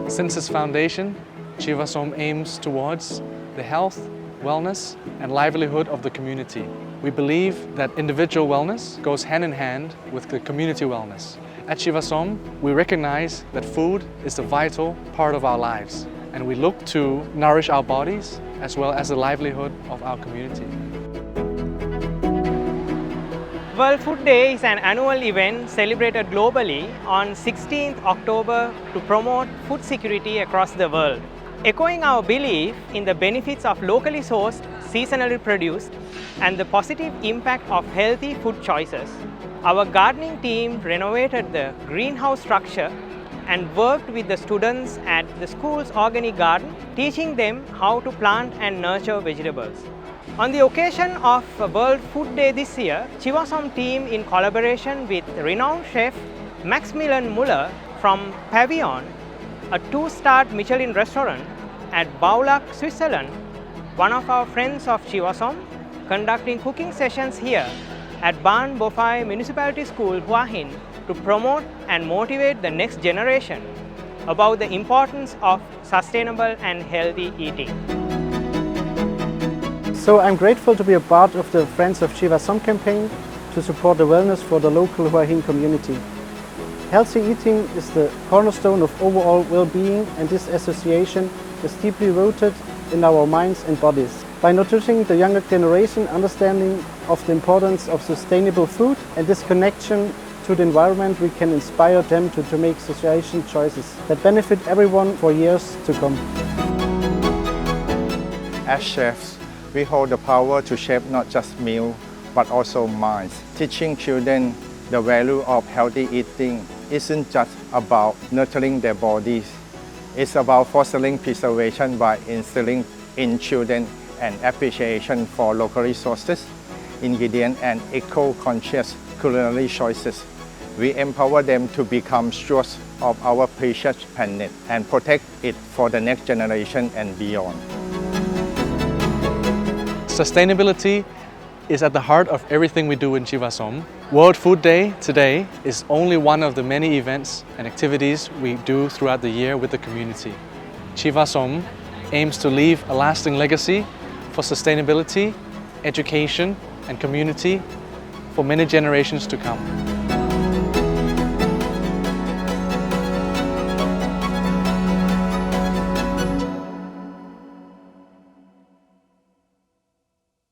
Since its foundation, Chiva-Som aims towards the health, wellness and livelihood of the community. We believe that individual wellness goes hand in hand with the community wellness. At Chiva-Som, we recognize that food is a vital part of our lives, and we look to nourish our bodies as well as the livelihood of our community. World Food Day is an annual event celebrated globally on 16th October to promote food security across the world. Echoing our belief in the benefits of locally sourced, seasonally produced, and the positive impact of healthy food choices, our gardening team renovated the greenhouse structure and worked with the students at the school's organic garden, teaching them how to plant and nurture vegetables. On the occasion of World Food Day this year, Chiva-Som team, in collaboration with renowned chef Maximilian from Pavillon, a 2-star Michelin restaurant at Baur, Switzerland, one of our friends of Chiva-Som, conducting cooking sessions here at Baan Municipality School, Hua Hin, to promote and motivate the next generation about the importance of sustainable and healthy eating. So I'm grateful to be a part of the Friends of Chiva-Som campaign to support the wellness for the local Hua Hin community. Healthy eating is the cornerstone of overall well-being, and this association is deeply rooted in our minds and bodies. By nourishing the younger generation understanding of the importance of sustainable food and this connection to the environment, we can inspire them to make situation choices that benefit everyone for years to come. As chefs, we hold the power to shape not just meals, but also minds. Teaching children the value of healthy eating isn't just about nurturing their bodies. It's about fostering preservation by instilling in children an appreciation for local resources, ingredients, and eco-conscious culinary choices. We empower them to become stewards of our precious planet and protect it for the next generation and beyond. Sustainability is at the heart of everything we do in Chiva-Som. World Food Day today is only one of the many events and activities we do throughout the year with the community. Chiva-Som aims to leave a lasting legacy for sustainability, education and community for many generations to come.